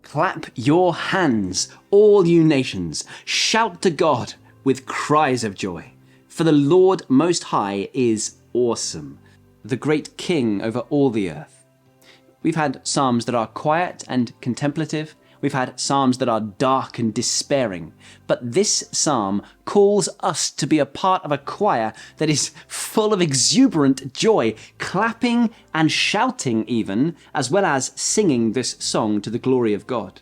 Clap your hands, all you nations. Shout to God with cries of joy. For the Lord Most High is awesome, the great King over all the earth. We've had psalms that are quiet and contemplative. We've had psalms that are dark and despairing. But this psalm calls us to be a part of a choir that is full of exuberant joy, clapping and shouting even, as well as singing this song to the glory of God.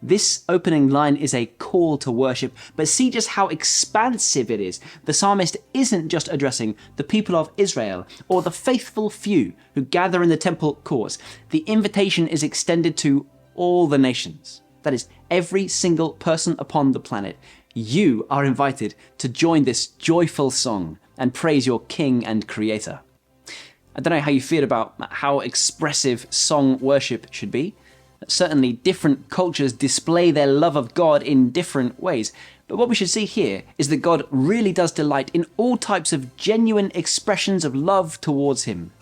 This opening line is a call to worship, but see just how expansive it is. The psalmist isn't just addressing the people of Israel or the faithful few who gather in the temple courts. The invitation is extended to all the nations. That is, every single person upon the planet. You are invited to join this joyful song and praise your King and Creator. I don't know how you feel about how expressive song worship should be. Certainly different cultures display their love of God in different ways. But what we should see here is that God really does delight in all types of genuine expressions of love towards him.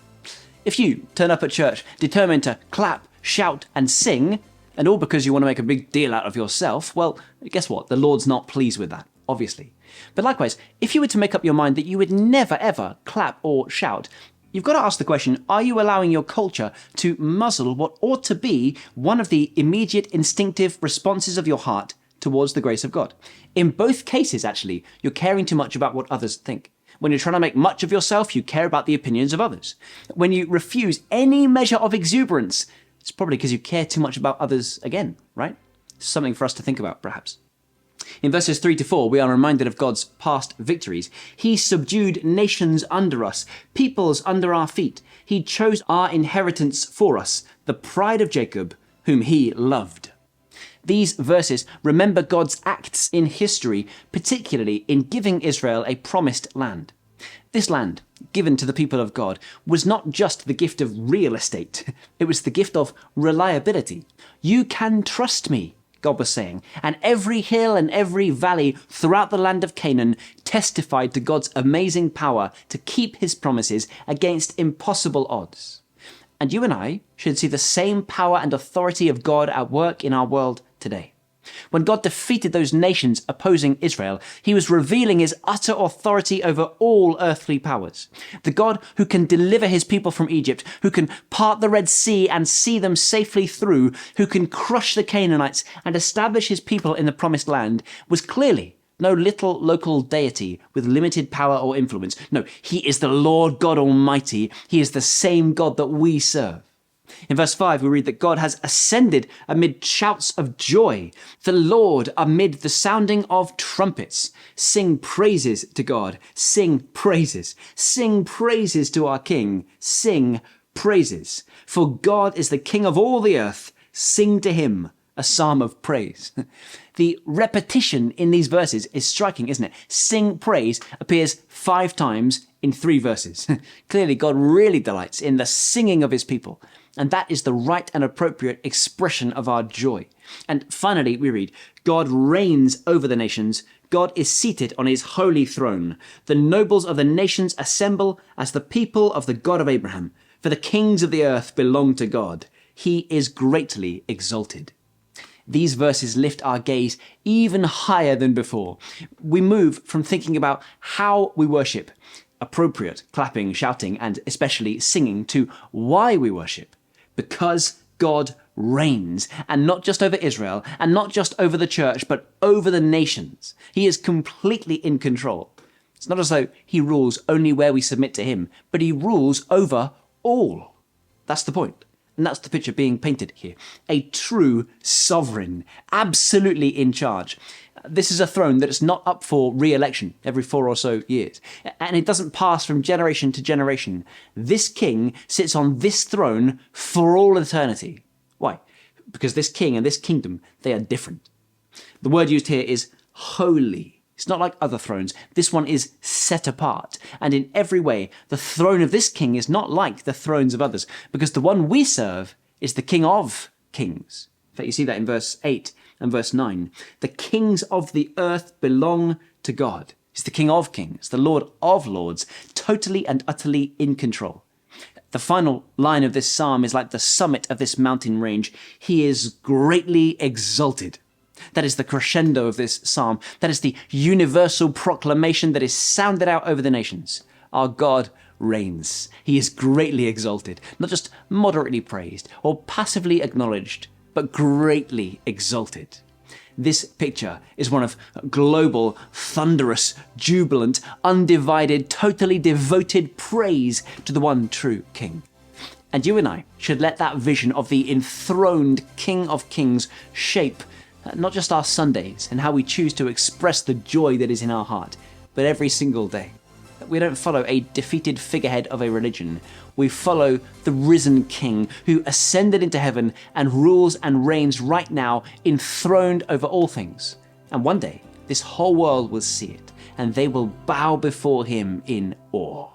If you turn up at church determined to clap, shout and sing, and all because you want to make a big deal out of yourself, well, guess what? The Lord's not pleased with that, obviously. But likewise, if you were to make up your mind that you would never ever clap or shout, you've got to ask the question, are you allowing your culture to muzzle what ought to be one of the immediate instinctive responses of your heart towards the grace of God? In both cases, actually, you're caring too much about what others think. When you're trying to make much of yourself, you care about the opinions of others. When you refuse any measure of exuberance, it's probably because you care too much about others again, right? Something for us to think about, perhaps. In verses 3-4, we are reminded of God's past victories. He subdued nations under us, peoples under our feet. He chose our inheritance for us, the pride of Jacob, whom he loved. These verses remember God's acts in history, particularly in giving Israel a promised land. This land, given to the people of God, was not just the gift of real estate. It was the gift of reliability. You can trust me, God was saying, and every hill and every valley throughout the land of Canaan testified to God's amazing power to keep his promises against impossible odds. And you and I should see the same power and authority of God at work in our world today. When God defeated those nations opposing Israel, he was revealing his utter authority over all earthly powers. The God who can deliver his people from Egypt, who can part the Red Sea and see them safely through, who can crush the Canaanites and establish his people in the promised land, was clearly no little local deity with limited power or influence. No, he is the Lord God Almighty. He is the same God that we serve. In verse 5, we read that God has ascended amid shouts of joy. The Lord amid the sounding of trumpets. Sing praises to God. Sing praises. Sing praises to our King. Sing praises. For God is the King of all the earth. Sing to him a psalm of praise. The repetition in these verses is striking, isn't it? Sing praise appears 5 times in 3 verses. Clearly, God really delights in the singing of his people. And that is the right and appropriate expression of our joy. And finally, we read, God reigns over the nations. God is seated on his holy throne. The nobles of the nations assemble as the people of the God of Abraham. For the kings of the earth belong to God. He is greatly exalted. These verses lift our gaze even higher than before. We move from thinking about how we worship, appropriate clapping, shouting, and especially singing, to why we worship. Because God reigns, and not just over Israel, and not just over the church, but over the nations. He is completely in control. It's not as though he rules only where we submit to him, but he rules over all. That's the point. And that's the picture being painted here. A true sovereign, absolutely in charge. This is a throne that is not up for re-election every 4 or so years. And it doesn't pass from generation to generation. This king sits on this throne for all eternity. Why? Because this king and this kingdom, they are different. The word used here is holy. It's not like other thrones. This one is set apart. And in every way, the throne of this king is not like the thrones of others, because the one we serve is the King of kings. In fact, you see that in verse 8 and verse 9. The kings of the earth belong to God. He's the King of kings, the Lord of lords, totally and utterly in control. The final line of this psalm is like the summit of this mountain range. He is greatly exalted. That is the crescendo of this psalm. That is the universal proclamation that is sounded out over the nations. Our God reigns. He is greatly exalted, not just moderately praised or passively acknowledged, but greatly exalted. This picture is one of global, thunderous, jubilant, undivided, totally devoted praise to the one true King. And you and I should let that vision of the enthroned King of Kings shape not just our Sundays and how we choose to express the joy that is in our heart, but every single day. We don't follow a defeated figurehead of a religion. We follow the risen King who ascended into heaven and rules and reigns right now, enthroned over all things. And one day, this whole world will see it, and they will bow before him in awe.